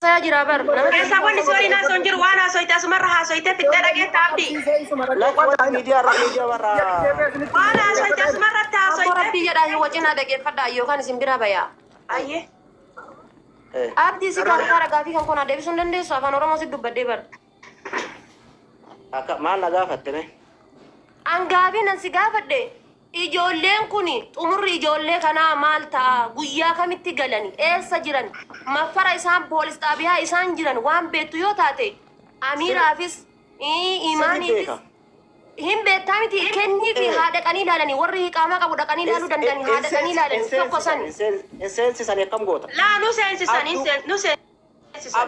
saya jirabar. Esa wani sori na sonjir wana soita sumarra ha soita fitta dage tabdi. La kwa media warra. Wana soita sumarra ta Aku soita. rabbi jada hi wajina dage fada yo kan simbira baya. Ayye. Abdi si kara gafi kan kona debi sundende so afan oromo si dubbade bar. Akka maal nagaa fattame? An gafi nan si gafadde. Ijoolleen kuni umurri ijoollee kana maal ta'a guyyaa kamitti galani eessa jiran maffara isaan poolis xaabiyaa isaan jiran waan beektu yoo taate amiiraafis imaaniifis hin beektaa miti kennii fi haa dhaqanii ilaalanii warri hiqaamaa qabu dhaqanii ilaaluu danda'anii haa dhaqanii ilaalanii tokko san. Seensisan akkam goota? La nu seensisan nu seensisan.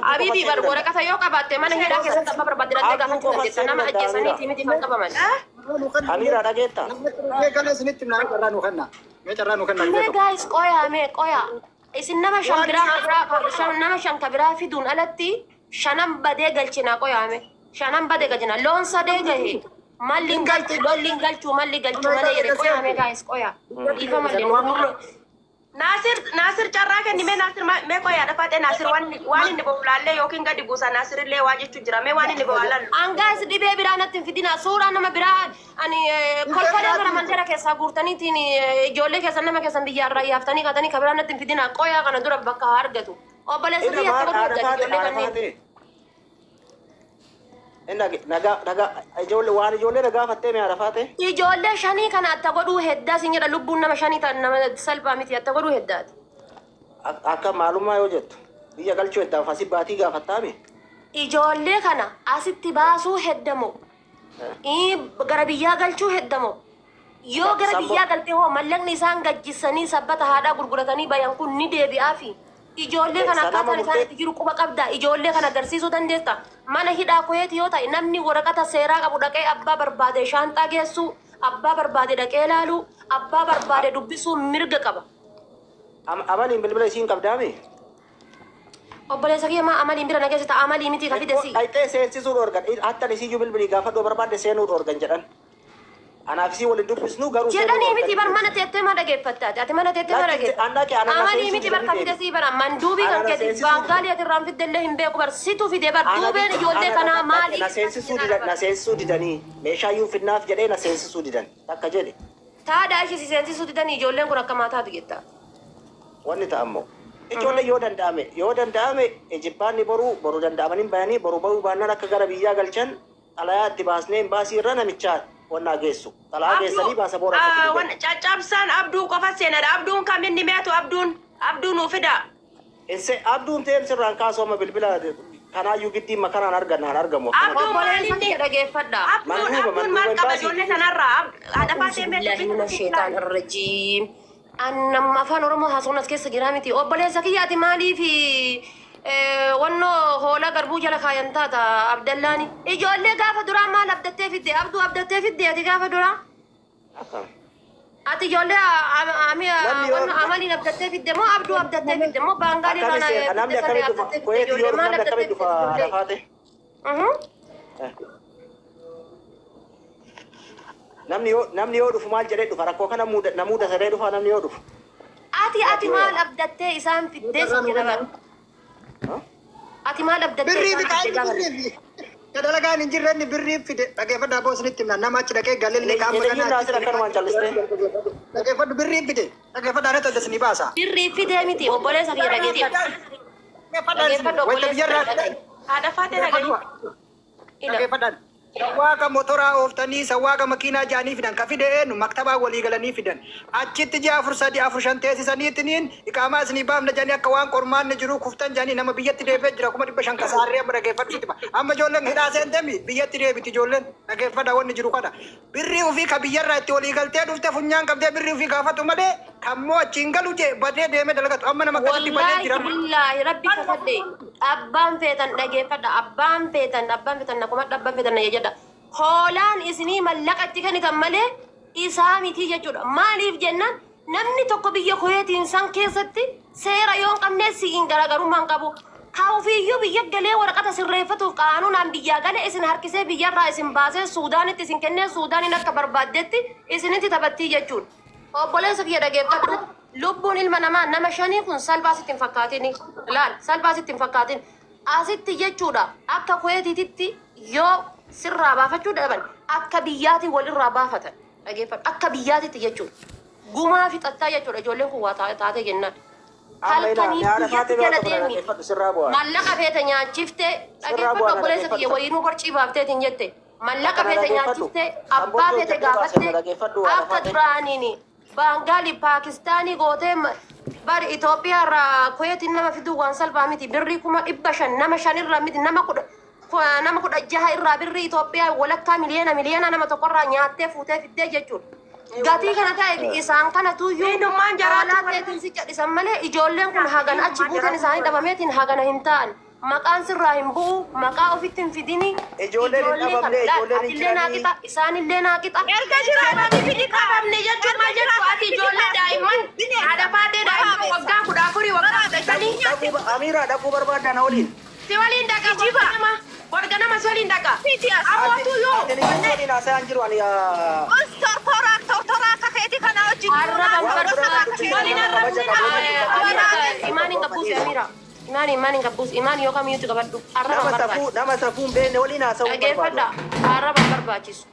Abibi bargoora kata yoo qabaatte mana hidhaa keessatti amma barbaadde dhattee gaafa jiran jettan nama ajjeesaniiti miti kan qabaman. Amiira dhageetta? Mee gaayis qoyaa isin nama shan kabiraa fiduun alatti shanan badee galchina qoyaame shanan badee galchina loon sadee gahe malli galchuu malee jedhe qoyaame gaayis qoyaa dhiifa malli nurra. Nasir carraa kenni mee Nasir mee qoyaa dhafaate Nasir waan inni bobulaallee yookiin gadi buusa Nasir illee waa jechuu jira mee waan inni bobulaalan. Angaas dhibee biraa natti hin fidina suuraa nama biraa ani kolfadee mana mandara keessaa guurtaniitiin ijoollee keessan nama keessan biyyaarraa yaaftanii katanii kabiraa natti hin fidina qoyaa kana dura bakka haa argatu. Obboleessa biyya akka godhu ijoollee kanneen. Ijoollee nagaa fattee mee dhafaate? Ijoollee shanii kana atta godhuu heddaa sin jedha lubbuun nama shanii ta'an nama salphaa miti atta godhuu heddaati. Akka maalummaa yoo jettu biyya galchuu heddaaf asii baatii gaafattaame? Ijoollee kana asitti baasuu heddamoo gara biyyaa galchuu heddamoo yoo gara biyyaa galtee hoo mallaqni isaan gajjisanii sabbata haadhaa gurguratanii bayan kun ni deebi'aafi. Ijoollee kana akkaataan isaanitti jiru quba qabda. Ijoollee kana agarsiisuu dandeessa. Mana hidhaa koyeeti yoo ta'e namni waraqata seeraa qabu dhaqee abbaa barbaade shaanxaa geessu, abbaa barbaade dhaqee ilaalu, abbaa barbaade dubbisuu mirga qaba. Amaliin bilbila isiin qabdaame? Obboleessa kiyya amaliin bira nageessita amalii miti ka fide si. Ayitee seensisuu dhoorgan. Hatta isiyyuu bilbilii gaafadhoo barbaadde seenuu dhoorgan jedhan. Anaaf isii waliin dubbisnu garuu jedhanii miti bar mana teettee ma dhageeffattaati. Ati mana teettee ma dhageeffatta. Amalii miti bar ka fide si bara manduubii kan keeti baangaalii ati irraan fiddellee hin beeku bar situ fide bar duubeen ijoollee kanaa maali? Na seensisuu didanii meeshaayyuu finnaaf jedhee na seensisuu didan takka jedhe. Taadhaa ishee si seensisuu didanii ijoolleen kun akka maataatu jetta. Wanni ta'ammoo ijoollee yoo danda'ame ejibbaanni boruu danda'amanii bayanii boruu bahuu baannaan akka gara biyyaa galchan xalayaa itti baasnee baasii irra namichaa wannaa geessu. Xalayaa geessanii baasa boora. Caccabsaan abduu qofa seenadha. Abduun kam inni meetu abduun nuu fida. Abduun ta'een sirraan kaasuu amma bilbila kanaayyuu giddiin makanaan argamu. Abduun maal inni dhageeffadha. Abduun maal qaba ijoollee kanarraa hadafaa Bismillahirrahmanirrahim. Shaytaan irrajiim. Annam afaan Oromoo haasawuun as keessa jira miti. Obboleessa kiyyaati maaliif wanno hoola garbuu jala kaayan taata Abdallaani. Ijoollee gaafa duraa maal abdattee fidde? Abduu abdattee fidde ati gaafa duraa? Ati ijoollee amaliin abdattee fidde moo abduu abdattee fidde moo baangaalii kana namni akkamitti dhufa? Ijoollee maal abdattee fidde? Namni yoo dhufu maal jedhee dhufa? Rakkoo kana namuuda sadee dhufa namni yoo dhufu. Ati maal abdattee isaan fiddee sin jedha bara? Ati maal abdattee isaan fiddee gaafa? Dalagaan hin jirrenni birrii fide dhageeffadhaa boosnitti himna nama achi dhaqee galillee qaama dhageeffadhu birrii fide dhageeffadhaa natti addasni baasa. Birrii fide miti obboleessa kiyya dhageetii. Dhageeffadhaa wayita biyyarraa haadha faatee dhaganii. dhageeffadhaan. Sawwaaqa motoraa ooftanii sawwaaqa makiinaa jaanii fidan ka fide eenyu maktabaa walii galanii fidan achitti ji'a 4 teessisaniitiniin iqaamaa isinii baafna jedhanii akka waan qormaanni jiru kuftan jedhanii nama biyyatti deebi'ee jira 500 kasaarree amma dhageeffadhu sitti amma ijoolleen hidhaa seentemi biyyatti deebiti ijoolleen dhageeffadha wanni jiru kana birrii ofii ka biyyarraa itti walii galtee dhufte funyaan qabdee birrii ofii gaafatu malee kammoo achiin galu jee badee deemee dalagatu amma nama akkasitti badee jira. Wallaahi rabbi kakadde abbaan feetan dhageeffadha abbaan feetan nakuma abbaan feetan na jedha. Hoolaan isinii mallaqatti kennitan malee isaa miti jechuudha. Maaliif jennaan namni tokko biyya Kuweetiin san keessatti seera yoo qabne siin garaagarummaan qabu. Kaafiyyuu biyya galee waraqata sirreeffatuuf qaanuunaan biyyaa galee isin harkisee biyyarraa isin baasee Suudaanitti isin kennee Suudaaniin akka barbaaddetti isinitti taphattii jechuudha. Obboleessa kiyya dhageeffadhu lubbuun ilma namaa nama shanii kun salphaa sitti hin fakkaatin. Laal salphaa sitti hin fakkaatin. asitti jechuudha akka kuweetiititti yoo sirraa baafachuu dhaban akka biyyaati walirraa baafatan dhageeffadhu akka biyyaatitti jechuudha gumaa fixattaa jechuudha ijoolleen kun waa taate jennaan halkanii biyyatti jala deemi mallaqa feete nyaachiftee dhageeffadhu obboleessa kiyya wayinuu borcii baafteetiin jette mallaqa feete nyaachiftee abbaa feete gaafattee akka duraaniin baangaali paakistaanii gootee bari Itoophiyaa irraa kuweetiin nama fiduu waan salphaa miti birrii 500 nama 5 irraa miti nama 16 irraa birrii Itoophiyaa walakkaa miliyoona nama tokkorraa nyaattee fuutee fiddee jechuudha. Gatii kana ta'e isaan kana tuyyuu Eenyummaan jaraatu teetiin si cadhisan malee ijoolleen kun hagana achi buuteen isaanii dhabameetiin hagana hin ta'an. Maqaan sirraa hin bu'u maqaa ofitti hin fidini. Ijoolleen hin dhabamne ijoolleen hin Atillee naa qixa isaanillee naa qixa. Erga jiraatanii fidi qabamne jechuun maal jedhu ati ijoollee daa'imman haadha baatee daa'imman waggaa 14 waggaa 15 Amiira dhaquu barbaadda na waliin. si waliin dhaqa borga nama si waliin dhaqa ammoo yoo Waliin haasa'an jiru ani tortoraa kakeeti kana wajjin Imani ngabusi Amira. Imani ngabusi imani yookaan miyyuutti qabadhu. Arraba barbaachisu. nama safuun beekne waliin haasa'uu Dhageeffadha. Arraba barbaachisu.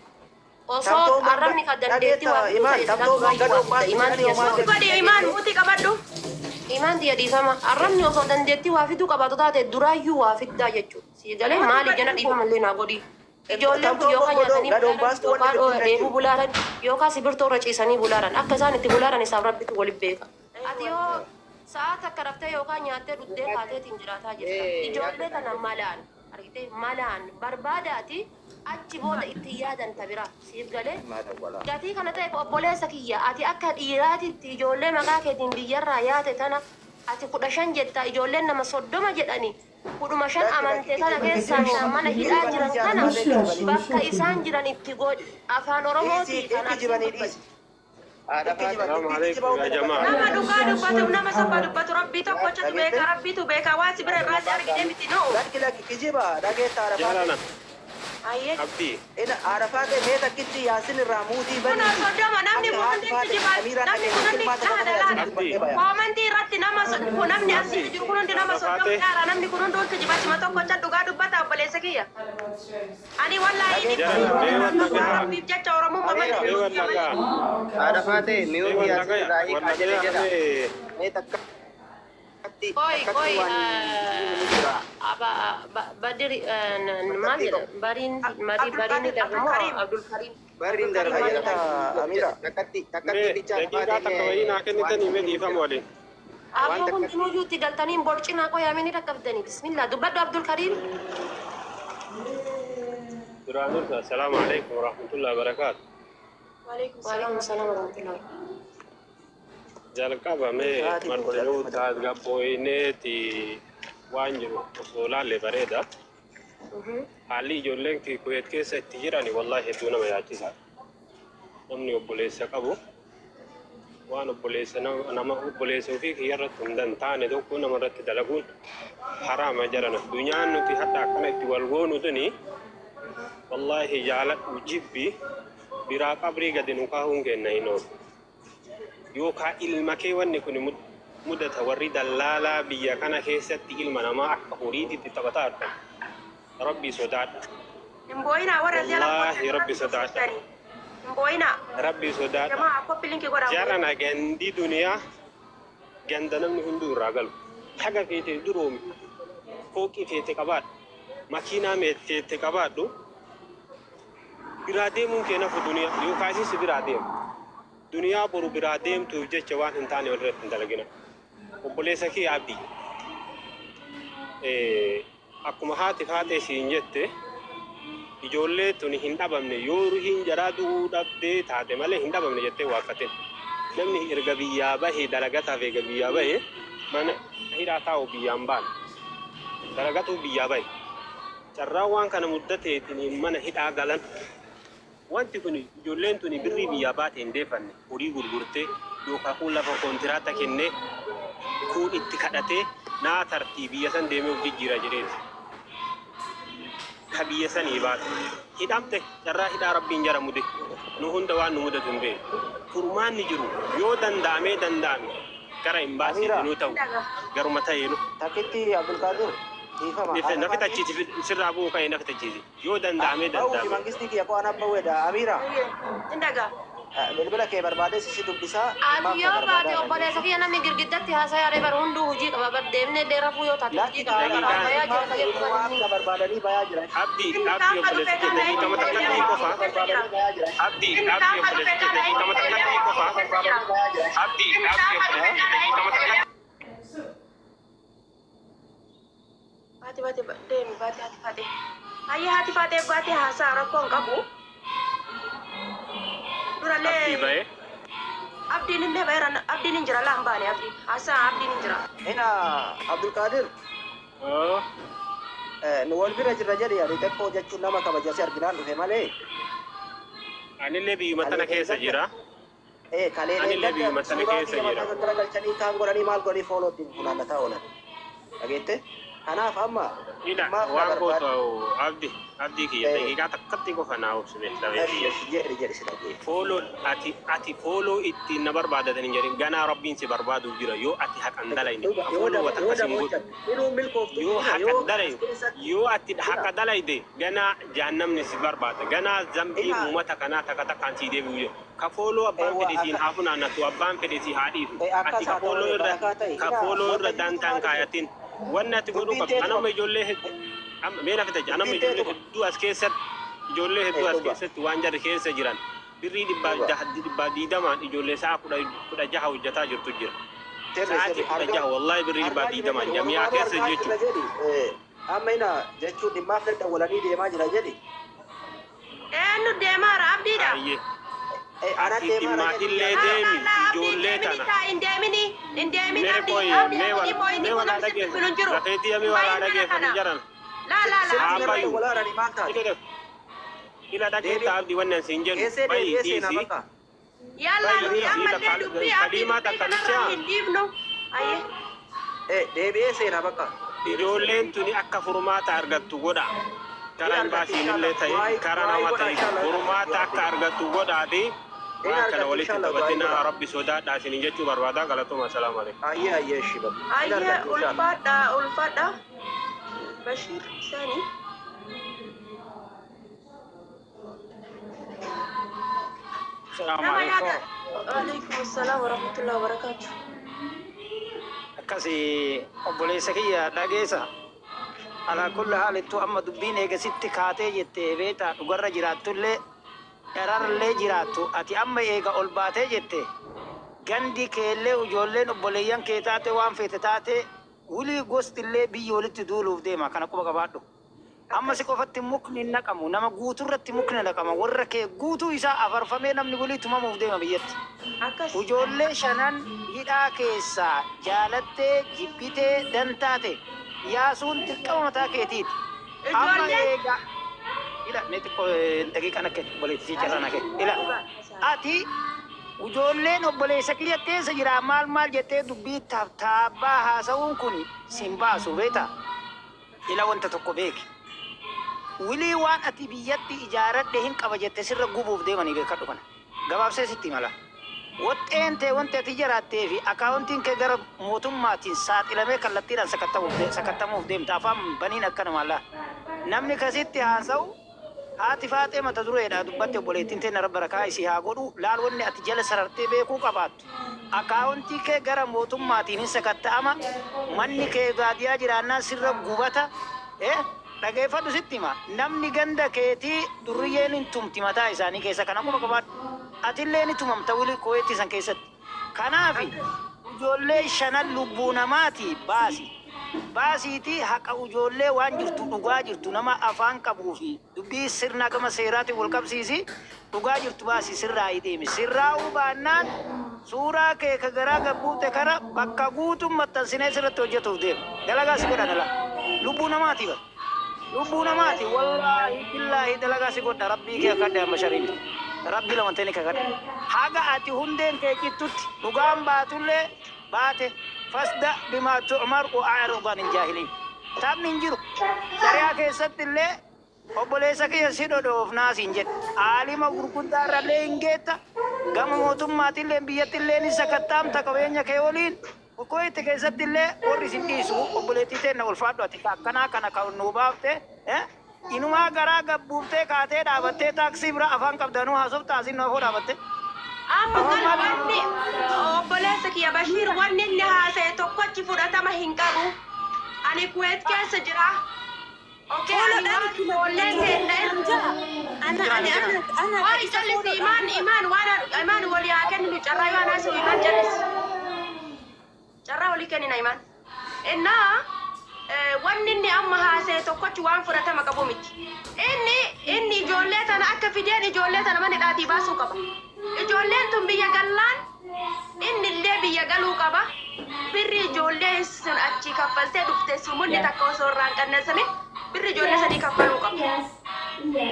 Osoo arrabni kan dandeetti waa imaan muutii qabadhu Imaan tiya dhiifama. Arrabni osoo dandeetti waa fiduu qabaatu taate duraayyuu waa fiddaa jechuudha. Siigalee maali jala dhiifama illee naa godhi. Ijoolleen kun yookaan nyaatanii yookaan deemuu bulaaran yookaan sibirtoo irra ciisanii bulaaran akka isaan itti bulaaran isaaf rabbitu waliin beeka. Ati yoo sa'aat akka raftee yookaan nyaattee dhuddee kaateetiin jiraataa jirta. Ijoollee kana malaan argitee malaan barbaadaati achi booda itti yaadan tabira siif galee. Gatii kana ta'e obboleessa kiyya ati akka dhiiraatitti ijoollee maqaa keetiin biyyarraa yaate tana ati 15 jetta ijoolleen nama 30 jedhani. 15 amantee kana keessaa mana hidhaa jiran kana bakka isaan jiran itti godhi afaan oromooti kana nama dhugaa dubbatu nama sabba dubbatu rabbii tokkochatu beeka rabbiitu beeka waan si bira irraatti argine miti no lakki kijiba dhageetta arafaate ayyee ina arafaate mee takkitti yaasin irraa muutii kun soddoma namni kun hundi kijiba namni kun hundi laala koomantii irratti nama kun namni asii jiru kun hundi nama soddoma dhaara namni kun hundi kijiba sima tokkocha dhugaa dubbata obboleessa kiyya ani wallaahi ni rabbiif jecha oromummaa malee arafaate mi'ooti yaasin irraa hiikaa jedha mee takka Koi Badiri mana Barin darmo Abdul Karim barin darajata Amira takatti bicara Aku pun menuju tiga tanin borcin aku yang ini rakam dani Bismillah dubadu Abdul Karim Assalamualaikum warahmatullahi wabarakatuh. Waalaikumsalam warahmatullahi Jalqaba mee marfadhuu taat gabbooyineeti waan jiru osoo laalle bareeda. Haalli ijoolleen Kuwait keessa itti jirani wallahi hedduu nama yaachisaa. Namni obboleessa qabu waan obboleessa nama obboleessa ofii kiyyarratti hundan taane tokko namarratti dalaguun haraama jaran addunyaan nuti hadda akkana itti wal goonu tuni wallahi jaaladhu jibbi biraa qabrii gadi nu kaahuun kenna hin oolu. Yookaan ilma kee wanni kun mudata warri dallaalaa biyya kana keessatti ilma namaa akka horiititti taphataa argamu. Rabbi sodaadha. Mboina warra Wallahi Rabbi sodaadha. Mboina Rabbi sodaadha. jamaa akka pilinki godhamu Jarana gandi duniyaa ganda namni hunduu irraa galu. Haga feete duroomi. Fooqii feete qabaadhu. Makiinaa feete qabaadhu. Biraa deemuun kee nafu duniyaa yookaan isis biraa deemu. Duniyaa boru biraa deemtuuf jecha waan hin taane walirratti hin dalagina. Obboleessa kee abdii. Akkuma haati faatee siin jette ijoollee tuni hin dhabamne yoo ruhiin jaraa du'uu dhabdee taate malee hin dhabamne jettee waaqate. Namni erga biyyaa bahe dalagataaf eega biyyaa bahe mana hidhaa taa'u biyyaan baane. Dalagatu biyyaa bahe. Carraa waan kana muddateetiin mana hidhaa galan. Wanti kun ijoolleen tuni birrii biyyaa baate hin deefanne horii gurgurtee yookaan kun lafa kontiraata kennee kun itti kadhatee naa tartii biyya san deemee of jijjiira jedheeti. Ka biyya sanii baate hidhamte carraa hidhaa rabbiin jara mude nu hunda waan nu mudatu hin beeku. Furmaanni jiru yoo danda'ame gara hin baasiitti nu ta'u garuma ta'eenu. Takkitti Abdulqaadir Nafita achiiti sirraa bu'uu ka'ee nafita achiiti. Yoo danda'amee Ba'uufi danda'ame. mangistii kiyya qo'aan abba weedha Amiira. Indaga. Bilbila kee barbaadee sisi dubbisaa. Ati yoo baate obboleessa kiyya namni girgiddatti haasayaa bar hunduu hojii qaba bar deemnee deerafuu yoo taate hojii qaba bayaa jira Waan barbaadanii bayaa jiran. Abdii obboleessa keenya hiikama takkaatii qofa. Abdii obboleessa keenya hiikama takkaatii qofa. Abdii obboleessa keenya hiikama takkaatii. Baate deemi baate hati faate. Hayya hati faate baate haasaa rakkoon qabu. Abdii Durallee ba'ee. abdiin illee baheera abdiin hin jira laan baane abdiin haasaa abdiin hin jira. Ina Abdulqaadir. Oo. Nu wal bira jirra jedhe yaade xiqqoo jechuun nama kabajasee arginaan dhufe malee. Anillee biyyuma tana keessa jira. Kalee Anillee biyyuma tana keessa jira. galchanii kaan godhanii maal godhanii foolootiin funaannataa oolan. Dhageette? Kanaaf amma Ida waan gootu abdii kiyya daqiiqaa takkatti qofa naa obsine dhabee kiyya. jedhe si dhagee. Fooloo ati fooloo ittiin na barbaadatan hin jedhin ganaa rabbiin si barbaadu jira yoo ati haqan dalayne fooloo wata akkasiin godhu yoo haqan dalayne yoo ati haqa dalayde ganaa jahannamni si barbaada ganaa zambii uummata kanaa takka takkaan sii deebi'u jira ka fooloo abbaan fedhetiin haa funaannatu abbaan fedhetii haa dhiisu ati ka fooloo irra daantaan kaayatiin wanni ati godhu qabdu anama ijoollee meena fitaje anama ijoollee hedduu as keessatti waan jarri keessa jiran birrii dhibbaa diidamaan ijoollee sa'a kudha jaha hojjetaa jirtu jira. Sa'aatii kudha jaha wallahi birrii dhibbaa diidamaan jamiyaa keessa jechuudha. Amma ina jechuun dhimmaaf dadhawwalanii deemaa jira jedhi. Eenyu deemaara abdiidha. Ati dhimmaatillee deemi ijoollee tana. Hin deemini Mee booyi mee walaa dhageessu rafeetii amii walaa dhageeffatu jaran. Sirriitti walaaranii maal taate? Ila dhageetta abdii wannan siin jedhu bayi dhiisi. Yalla ammallee dubbii Kadiimaa takka bichaa. hin dhiifnu. Ayyee. Deebi'ee seenaa bakka. Ijoolleen tuni akka furmaata argattu godha. Karaa baasiin illee ta'e karaa nama ta'e furmaata akka argattu godhaati. Waan kana walitti taphatina rabbi sodaadhaa isin jechuu barbaadaa galatuma assalaamu alaikum. Ayyee shi bakka. Ayyee ulfaadha. Bashir Sani. Nama yaada. Waalaikum assalam warahmatullahi wabarakatuh. akkasi obboleessa kiyya dhageessa alaa kulli haalittu amma dubbiin eegasitti kaatee jettee beeta dhugarra jiraattullee dhararallee jiraattu ati amma eega ol baatee jette gandi keellee ijoolleen obboleeyyan kee taate waan feete taate wulii gostillee biyya walitti duuluuf deema kana quba qabaadhu amma si qofatti mukni naqamu nama guuturratti mukni naqama warra kee guutuu isaa afarfamee namni walii tumamuuf deema biyyatti. Akkas. Ijoollee shanan hidhaa keessaa jaalattee jibbitee dantaate yaasuun dirqama mataa keetiiti. Amma Ijoolleen. eega ila ne xiqqoo daqiiqa nakke obboleettii carraa nakke ila ati ijoolleen obboleessa kiyya keessa jira maal jettee dubbii taabbaa haasa'uun kun sin baasu beeta ila wanta tokko beeki. Wilii waan ati biyyatti ijaaradhe hin qaba jette sirra gubuuf deemanii beekadhu kana gabaabsee sitti mala. Waxxeen ta'e wanti ati jaraattee fi akaawuntiin kee gara mootummaatiin saaxilamee kallattiidhaan sakattamuuf deemta afaan baniin akkana mallaa. Namni kasitti haasa'u haati faatee mata dureedha dubbatte obboleettiin ta'e narra barakaa isii haa godhu laal wanni ati jala sarartee beekuu qabaattu. Akaawuntii kee gara mootummaatiin hin sakatta'ama manni kee baadiyaa jiraannaan sirra gubata. Dhageeffadhu sitti hima namni ganda keetii durriyyeen hin tumti mataa isaanii keessa kana kuma qabaadhu. Atillee ni tumamta wili koyeetti san keessatti. Kanaaf ijoollee shanan lubbuu namaati baasi. Baasiitii haqa ijoollee waan jirtu dhugaa jirtu nama afaan qabuu fi dubbii sirna gama seeraatiin wal qabsiisi dhugaa jirtu baasi sirraa deemi. Sirraa baannaan suuraa kee ka garaa gabbuute kana bakka guutuun maxxansinee sirratti hojjetuuf deema. Dalagaa si godhan ala. Lubbuu namaati bara. Lubbuu namaati wallaahi billaahi dalagaa si godha rabbii kee kadhe amma shariin. Rabbi lama ta'e kakadhe. Haga ati hundeen kee jittutti dhugaan baatullee baate fasda bimaa tu'mar a'ridan al-jaahiliin. Taabni hin jiru. Shari'aa keessatti illee obboleessa kiyya si dhodhoof naasiin jedhe. Aalima gurguddaa irrallee hin geetta. Gama mootummaatillee biyyattillee ni sakattaamta qabeenya kee waliin Kokoyte keessatti illee warri sin dhiisu obboleettii teenna ol faadhu ati kana kan nu baafte inumaa garaa gabbuuftee kaatee dhaabattee taaksii bira afaan qabdanuu haasofta asin nafoo dhaabatte. Amma galwanni obboleessa kiyya Bashiir wanni inni haasa'e tokko achi fudhatama hin qabu. Ani Kuwait keessa jira. Okei, ani ijoolleen keenya waa ijallisi imaan walii haa kennu carraa yoo anaasisu imaan jallisi. Carraa walii kennina imaan. Innaa wanni inni amma haasa'e tokko achi waan fudhatama qabu miti. Inni ijoollee tana akka fideen ijoollee tana mana dhaatii baasuu qaba. Ijoolleen tun biyya gallaan inni illee biyya galuu qaba. Birri ijoollee sun achi kaffaltee dhufte sumunni takka osoo irraan qannasamin birri ijoollee sadii kaffaluu qaba.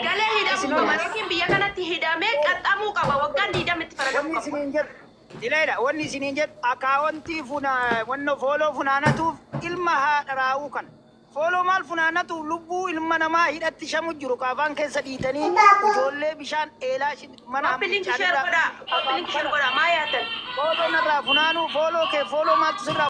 Galee hidhamuu qaba yookiin biyya kanatti hidhamee qaxxamuu qaba waggaan 20 itti faradamuu qaba. Ilaila wanni isiniin jedhu akaawwantii wanno fooloo funaanatuuf ilma haadha raawuu kan. Fooloo maal funaanatuuf lubbuu ilma namaa hidhatti shamu jiru kaafaan keessa dhiitanii ijoollee bishaan eelaa mana Appilinki sheer godhaa maa yaatan? Fooloo narraa funaanuu fooloo kee fooloo maaltu sirraa